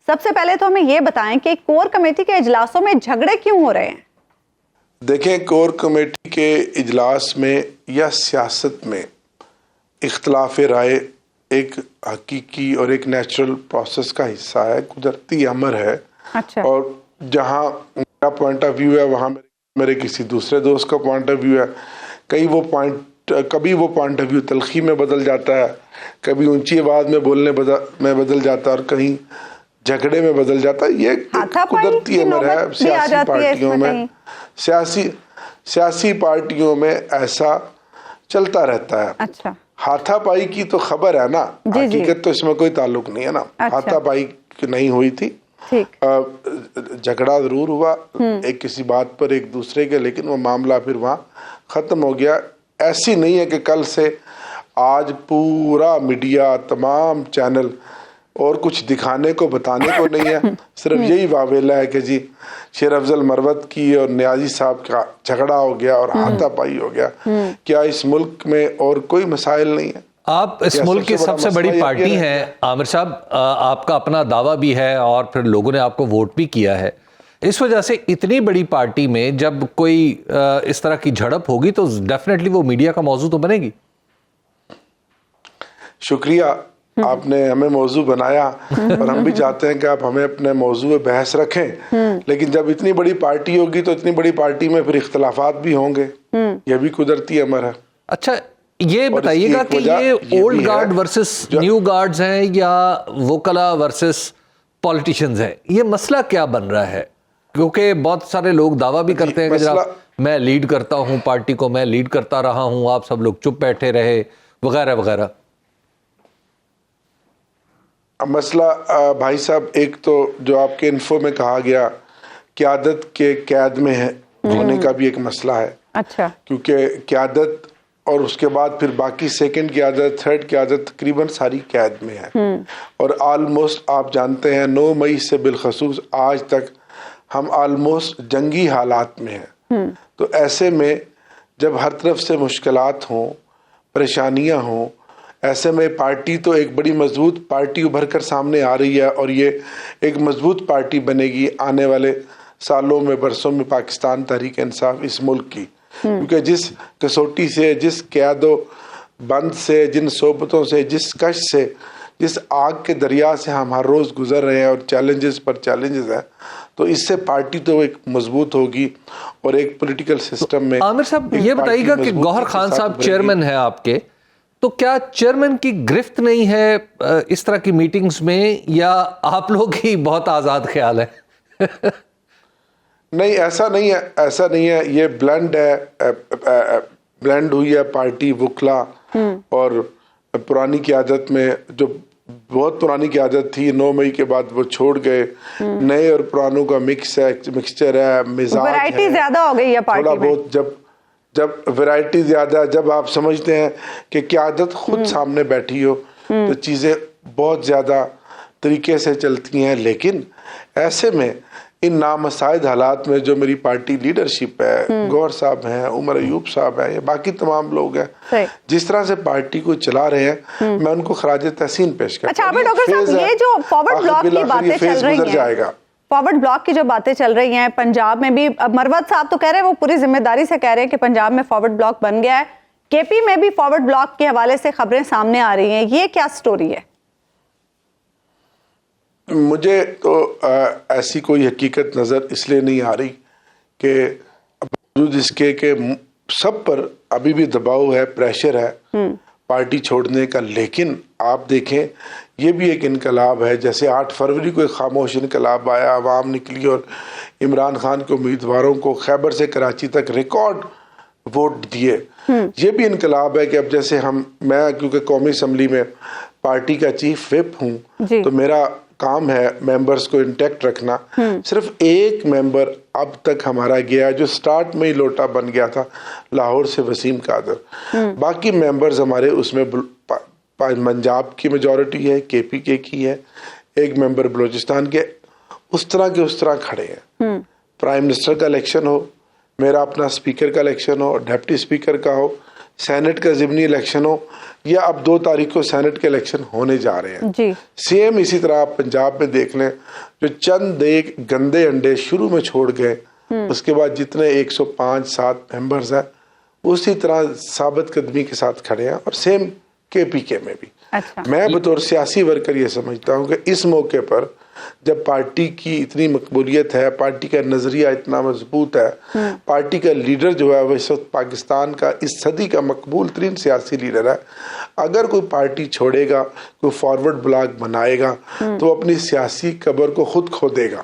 سب سے پہلے تو ہمیں یہ بتائیں کہ کور کمیٹی کے اجلاسوں میں جھگڑے کیوں ہو رہے ہیں؟ دیکھیں، کور کمیٹی کے اجلاس میں یا سیاست میں اختلاف رائے ایک حقیقی اور ایک نیچرل پروسیس کا حصہ ہے، قدرتی امر ہے. اچھا. اور جہاں میرا پوائنٹ آف ویو ہے وہاں میرے کسی دوسرے دوست کا پوائنٹ آف ویو ہے. کبھی وہ پوائنٹ آف ویو تلخی میں بدل جاتا ہے، کبھی اونچی آواز میں بولنے میں بدل جاتا ہے، اور کہیں جھگڑے میں بدل جاتا ہے. یہ قدرتی امر ہے سیاسی پارٹیوں میں. سیاسی پارٹیوں میں ایسا چلتا رہتا ہے. اچھا. ہاتھا پائی کی تو خبر ہے نا، حقیقت تو اس میں کوئی تعلق نہیں ہے نا. ہاتھا پائی نہیں ہوئی تھی، جھگڑا ضرور ہوا ایک کسی بات پر ایک دوسرے کے، لیکن وہ معاملہ پھر وہاں ختم ہو گیا. ایسی نہیں ہے کہ کل سے آج پورا میڈیا، تمام چینل اور کچھ دکھانے کو بتانے کو نہیں ہے، صرف یہی واویلا ہے کہ جی شیر افضل مروت کی اور نیازی صاحب کا جھگڑا ہو گیا اور ہاتھا پائی ہو گیا. کیا اس ملک میں اور کوئی مسائل نہیں ہیں؟ آپ اس ملک کی سب سے بڑی پارٹی ہیں عامر صاحب، آپ کا اپنا دعویٰ بھی ہے اور پھر لوگوں نے آپ کو ووٹ بھی کیا ہے. اس وجہ سے اتنی بڑی پارٹی میں جب کوئی اس طرح کی جھڑپ ہوگی تو ڈیفینیٹلی وہ میڈیا کا موضوع تو بنے گی. شکریہ، آپ نے ہمیں موضوع بنایا اور ہم بھی چاہتے ہیں کہ آپ ہمیں اپنے موضوع بحث رکھیں. لیکن جب اتنی بڑی پارٹی ہوگی تو اتنی بڑی پارٹی میں پھر اختلافات بھی ہوں گے، یہ بھی قدرتی امر ہے. اچھا، یہ بتائیے گا کہ یہ old guard versus new guards ہیں یا وکلا ورسز پولیٹیشنز ہیں؟ یہ مسئلہ کیا بن رہا ہے؟ کیونکہ بہت سارے لوگ دعویٰ بھی کرتے ہیں کہ جناب میں لیڈ کرتا ہوں پارٹی کو، میں لیڈ کرتا رہا ہوں، آپ سب لوگ چپ بیٹھے رہے وغیرہ وغیرہ. مسئلہ بھائی صاحب، ایک تو جو آپ کے انفو میں کہا گیا قیادت کے قید میں ہونے کا بھی ایک مسئلہ ہے. اچھا. کیونکہ قیادت اور اس کے بعد پھر باقی سیکنڈ قیادت، تھرڈ قیادت تقریباً ساری قید میں ہے. اور آلموسٹ آپ جانتے ہیں 9 مئی سے بالخصوص آج تک ہم آلموسٹ جنگی حالات میں ہیں. تو ایسے میں جب ہر طرف سے مشکلات ہوں، پریشانیاں ہوں، ایسے میں پارٹی تو ایک بڑی مضبوط پارٹی ابھر کر سامنے آ رہی ہے، اور یہ ایک مضبوط پارٹی بنے گی آنے والے سالوں میں، برسوں میں پاکستان تحریک انصاف اس ملک کی. کیونکہ جس کسوٹی سے، جس قید و بند سے، جن صحبتوں سے، جس کش سے، جس آگ کے دریا سے ہم ہر روز گزر رہے ہیں اور چیلنجز پر چیلنجز ہیں، تو اس سے پارٹی تو ایک مضبوط ہوگی اور ایک پولیٹیکل سسٹم میں. عامر صاحب یہ بتائیے گا کہ گوہر خان صاحب چیئرمین ہیں آپ کے، تو کیا چیئرمین کی گرفت نہیں ہے اس طرح کی میٹنگز میں، یا آپ لوگ ہی بہت آزاد خیال ہے؟ نہیں، ایسا نہیں ہے. یہ بلینڈ ہے، بلینڈ ہوئی ہے پارٹی وکلا اور پرانی قیادت میں. جو بہت پرانی قیادت تھی 9 مئی کے بعد وہ چھوڑ گئے، نئے اور پرانوں کا مکسچر ہے، مزاج ہے. ویرائٹی زیادہ ہو گئی ہے پارٹی میں. جب ویرائٹی زیادہ، جب آپ سمجھتے ہیں کہ قیادت خود سامنے بیٹھی ہو تو چیزیں بہت زیادہ طریقے سے چلتی ہیں. لیکن ایسے میں ان نامساعد حالات میں جو میری پارٹی لیڈرشپ ہے، گوہر صاحب ہیں، عمر ایوب صاحب ہیں، یا باقی تمام لوگ ہیں، جس طرح سے پارٹی کو چلا رہے ہیں، میں ان کو خراج تحسین پیش کرتا ہوں. اچھا ڈاکٹر صاحب، یہ جو فارورڈ بلاک کی باتیں چل رہی ہیں، فارورڈ بلاک کی جو باتیں چل رہی ہیں پنجاب میں بھی، مروت صاحب تو کہہ رہے ہیں، وہ پوری ذمہ داری سے کہہ رہے ہیں کہ پنجاب میں فارورڈ بلاک بن گیا ہے. کے پی میں بھی فارورڈ بلاک کے حوالے سے خبریں سامنے آ رہی ہیں، یہ کیا سٹوری ہے؟ مجھے تو ایسی کوئی حقیقت نظر اس لیے نہیں آ رہی کہ باوجود اس کے کہ سب پر ابھی بھی دباؤ ہے، پریشر ہے پارٹی چھوڑنے کا. لیکن آپ دیکھیں یہ بھی ایک انقلاب ہے. جیسے 8 فروری کو ایک خاموش انقلاب آیا، عوام نکلی اور عمران خان کے امیدواروں کو خیبر سے کراچی تک ریکارڈ ووٹ دیے. یہ بھی انقلاب ہے کہ اب جیسے میں کیونکہ قومی اسمبلی میں پارٹی کا چیف وپ ہوں، تو میرا کام ہے ممبرز کو انٹیکٹ رکھنا. صرف ایک ممبر اب تک ہمارا گیا جو سٹارٹ میں ہی لوٹا بن گیا تھا، لاہور سے وسیم قادر. باقی ممبرز ہمارے اس میں پنجاب کی میجورٹی ہے، کے پی کے کی ہے، ایک ممبر بلوچستان کے. اس طرح کھڑے ہیں. پرائم منسٹر کا الیکشن ہو، میرا اپنا اسپیکر کا الیکشن ہو، ڈیپٹی اسپیکر کا ہو، سینٹ کا ضمنی الیکشن ہو یا اب 2 تاریخ کو سینٹ کے الیکشن ہونے جا رہے ہیں جی سیم اسی طرح آپ پنجاب میں دیکھ لیں جو چند ایک گندے انڈے شروع میں چھوڑ گئے اس کے بعد جتنے 105-7 ممبرز ہیں اسی طرح ثابت قدمی کے ساتھ کھڑے ہیں اور سیم کے پی کے میں بھی. اچھا میں بطور سیاسی ورکر یہ سمجھتا ہوں کہ اس موقع پر جب پارٹی کی اتنی مقبولیت ہے, پارٹی کا نظریہ اتنا مضبوط ہے, پارٹی کا لیڈر جو ہے وہ اس وقت پاکستان کا اس صدی کا مقبول ترین سیاسی لیڈر ہے, اگر کوئی پارٹی چھوڑے گا, کوئی فارورڈ بلاک بنائے گا تو اپنی سیاسی قبر کو خود کھودے گا.